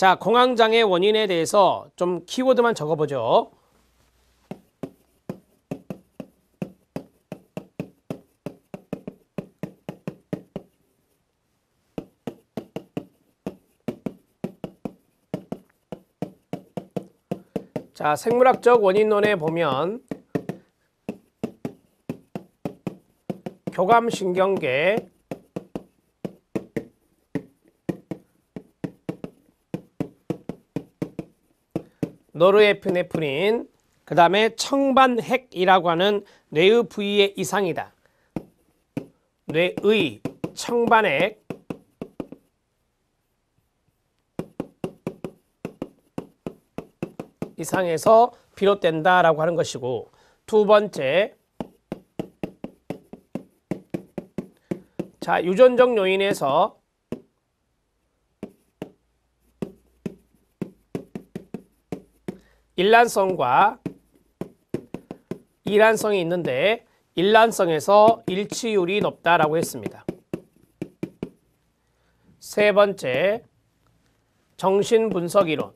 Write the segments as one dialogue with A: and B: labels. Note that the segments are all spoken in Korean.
A: 자, 공황장애 원인에 대해서 좀 키워드만 적어보죠. 자, 생물학적 원인론에 보면 교감신경계, 노르에피네프린, 그 다음에 청반핵이라고 하는 뇌의 부위의 이상이다. 뇌의 청반핵, 이상에서 비롯된다라고 하는 것이고, 두 번째, 자, 유전적 요인에서 일란성과 이란성이 있는데 일란성에서 일치율이 높다라고 했습니다. 세 번째, 정신분석이론.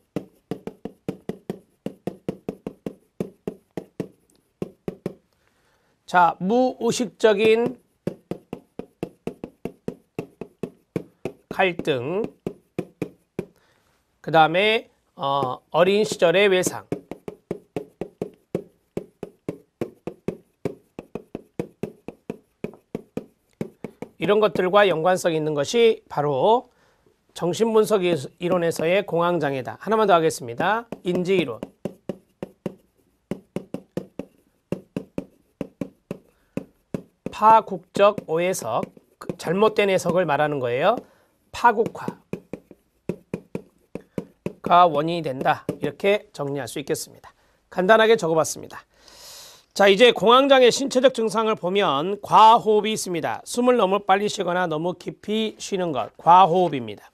A: 자, 무의식적인 갈등, 그 다음에 어린 시절의 외상, 이런 것들과 연관성이 있는 것이 바로 정신분석 이론에서의 공황장애다. 하나만 더 하겠습니다. 인지이론. 파국적 오해석, 잘못된 해석을 말하는 거예요. 파국화가 원인이 된다. 이렇게 정리할 수 있겠습니다. 간단하게 적어봤습니다. 자, 이제 공황장애 신체적 증상을 보면 과호흡이 있습니다. 숨을 너무 빨리 쉬거나 너무 깊이 쉬는 것, 과호흡입니다.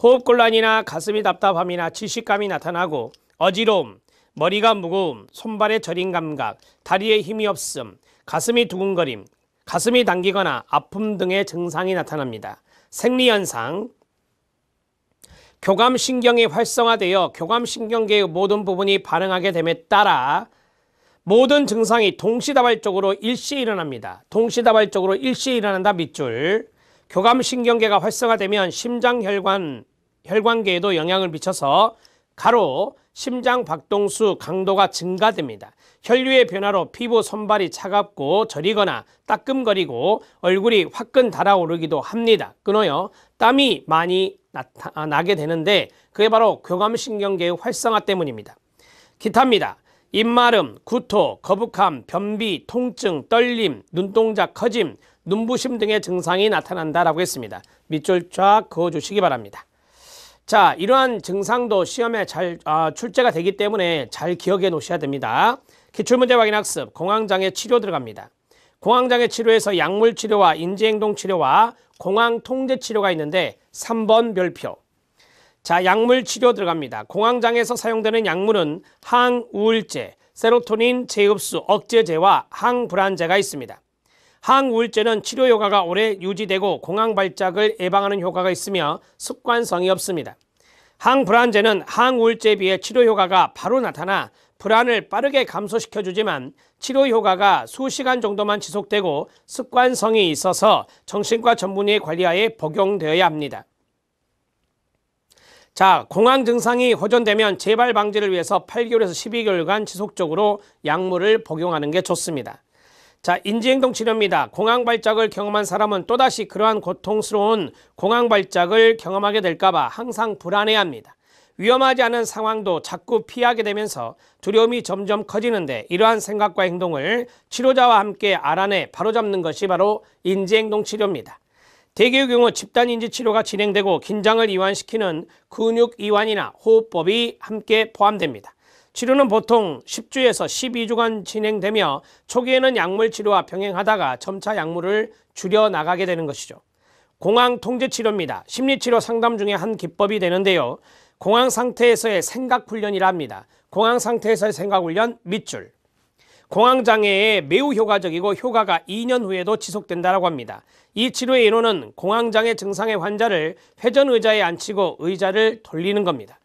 A: 호흡곤란이나 가슴이 답답함이나 지식감이 나타나고 어지러움, 머리가 무거움, 손발의 저린 감각, 다리에 힘이 없음, 가슴이 두근거림, 가슴이 당기거나 아픔 등의 증상이 나타납니다. 생리현상, 교감신경이 활성화되어 교감신경계의 모든 부분이 반응하게 됨에 따라 모든 증상이 동시다발적으로 일시에 일어납니다. 동시다발적으로 일시에 일어난다 밑줄. 교감신경계가 활성화되면 혈관계에도 영향을 미쳐서 가로 심장 박동수 강도가 증가됩니다. 혈류의 변화로 피부 손발이 차갑고 저리거나 따끔거리고 얼굴이 화끈 달아오르기도 합니다. 끊어요. 땀이 많이 나게 되는데 그게 바로 교감신경계의 활성화 때문입니다. 기타입니다. 입마름, 구토, 거북함, 변비, 통증, 떨림, 눈동자 커짐, 눈부심 등의 증상이 나타난다라고 했습니다. 밑줄 쫙 그어주시기 바랍니다. 자, 이러한 증상도 시험에 잘 출제가 되기 때문에 잘 기억해 놓으셔야 됩니다. 기출문제 확인 학습, 공황장애 치료 들어갑니다. 공황장애 치료에서 약물치료와 인지행동치료와 공황통제치료가 있는데 3번 별표. 자, 약물치료 들어갑니다. 공황장애에서 사용되는 약물은 항우울제, 세로토닌 재흡수 억제제와 항불안제가 있습니다. 항우울제는 치료 효과가 오래 유지되고 공황 발작을 예방하는 효과가 있으며 습관성이 없습니다. 항불안제는 항우울제에 비해 치료 효과가 바로 나타나 불안을 빠르게 감소시켜주지만 치료 효과가 수시간 정도만 지속되고 습관성이 있어서 정신과 전문의의 관리하에 복용되어야 합니다. 자, 공황 증상이 호전되면 재발 방지를 위해서 8개월에서 12개월간 지속적으로 약물을 복용하는 게 좋습니다. 자, 인지행동 치료입니다. 공황 발작을 경험한 사람은 또다시 그러한 고통스러운 공황 발작을 경험하게 될까봐 항상 불안해합니다. 위험하지 않은 상황도 자꾸 피하게 되면서 두려움이 점점 커지는데 이러한 생각과 행동을 치료자와 함께 알아내 바로잡는 것이 바로 인지행동 치료입니다. 대개의 경우 집단인지치료가 진행되고 긴장을 이완시키는 근육이완이나 호흡법이 함께 포함됩니다. 치료는 보통 10주에서 12주간 진행되며 초기에는 약물치료와 병행하다가 점차 약물을 줄여나가게 되는 것이죠. 공황통제치료입니다. 심리치료 상담 중에 한 기법이 되는데요. 공황상태에서의 생각훈련이라 합니다. 공황상태에서의 생각훈련 밑줄. 공황장애에 매우 효과적이고 효과가 2년 후에도 지속된다고 합니다. 이 치료의 이론은 공황장애 증상의 환자를 회전의자에 앉히고 의자를 돌리는 겁니다.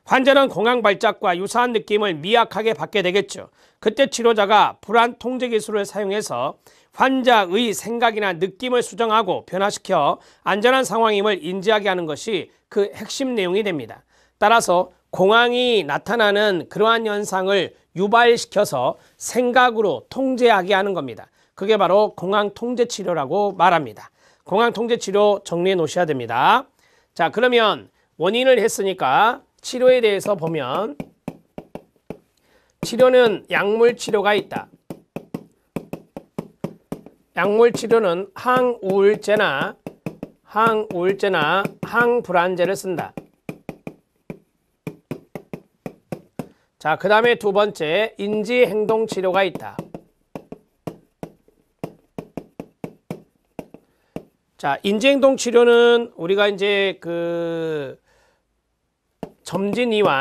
A: 환자는 공황 발작과 유사한 느낌을 미약하게 받게 되겠죠. 그때 치료자가 불안 통제 기술을 사용해서 환자의 생각이나 느낌을 수정하고 변화시켜 안전한 상황임을 인지하게 하는 것이 그 핵심 내용이 됩니다. 따라서 공황이 나타나는 그러한 현상을 유발시켜서 생각으로 통제하게 하는 겁니다. 그게 바로 공황 통제 치료라고 말합니다. 공황 통제 치료 정리해 놓으셔야 됩니다. 자, 그러면 원인을 했으니까 치료에 대해서 보면 치료는 약물 치료가 있다. 약물 치료는 항우울제나 항불안제를 쓴다. 자, 그 다음에 두 번째 인지행동 치료가 있다. 자, 인지행동 치료는 우리가 이제 점진적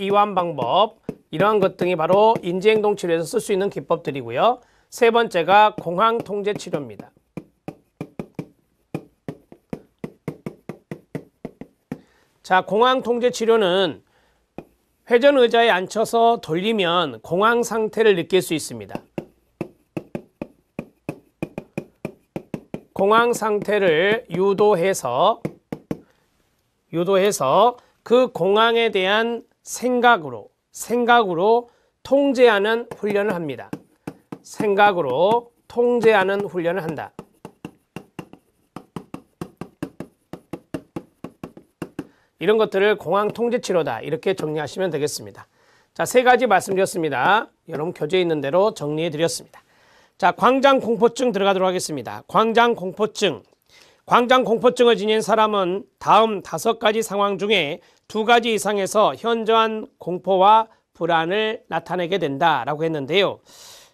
A: 이완 방법, 이러한 것 등이 바로 인지행동 치료에서 쓸 수 있는 기법들이고요. 세 번째가 공황 통제 치료입니다. 자, 공황 통제 치료는 회전 의자에 앉혀서 돌리면 공황 상태를 느낄 수 있습니다. 공황 상태를 유도해서 그 공황에 대한 생각으로 통제하는 훈련을 합니다. 생각으로 통제하는 훈련을 한다. 이런 것들을 공황 통제 치료다, 이렇게 정리하시면 되겠습니다. 자, 세 가지 말씀드렸습니다. 여러분 교재에 있는 대로 정리해 드렸습니다. 자, 광장공포증 들어가도록 하겠습니다. 광장공포증을 지닌 사람은 다음 5가지 상황 중에 2가지 이상에서 현저한 공포와 불안을 나타내게 된다라고 했는데요.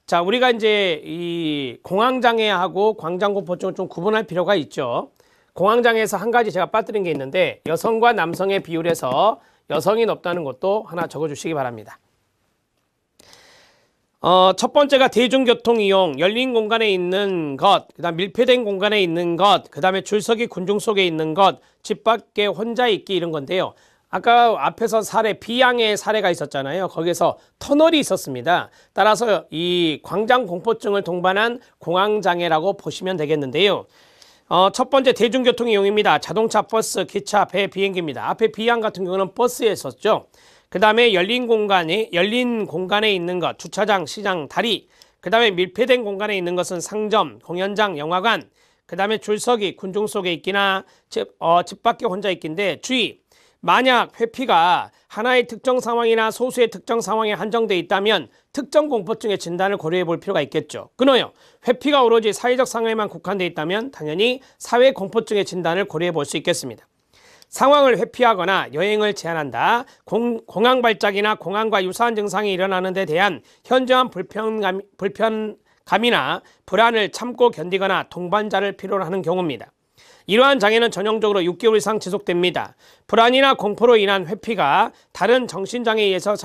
A: 자, 우리가 이제 이 공황장애하고 광장공포증을 좀 구분할 필요가 있죠. 공황장애에서 한 가지 제가 빠뜨린 게 있는데, 여성과 남성의 비율에서 여성이 높다는 것도 하나 적어주시기 바랍니다. 첫 번째가 대중교통 이용, 열린 공간에 있는 것, 그 다음 밀폐된 공간에 있는 것, 그 다음에 줄서기 군중 속에 있는 것, 집 밖에 혼자 있기, 이런 건데요. 아까 앞에서 비양의 사례가 있었잖아요. 거기서 터널이 있었습니다. 따라서 이 광장공포증을 동반한 공황장애라고 보시면 되겠는데요. 첫 번째 대중교통 이용입니다. 자동차, 버스, 기차, 배, 비행기입니다. 앞에 비양 같은 경우는 버스에 있었죠. 그 다음에 열린 공간에 있는 것, 주차장, 시장, 다리. 그 다음에 밀폐된 공간에 있는 것은 상점, 공연장, 영화관. 그 다음에 줄서기, 군중 속에 있기나 집 밖에 혼자 있기인데, 주의! 만약 회피가 하나의 특정 상황이나 소수의 특정 상황에 한정되어 있다면 특정 공포증의 진단을 고려해 볼 필요가 있겠죠. 끊어요. 회피가 오로지 사회적 상황에만 국한되어 있다면 당연히 사회 공포증의 진단을 고려해 볼 수 있겠습니다. 상황을 회피하거나 여행을 제한한다. 공황 발작이나 공황과 유사한 증상이 일어나는 데 대한 현저한 불편감이나 불안을 참고 견디거나 동반자를 필요로 하는 경우입니다. 이러한 장애는 전형적으로 6개월 이상 지속됩니다. 불안이나 공포로 인한 회피가 다른 정신장애에 의해서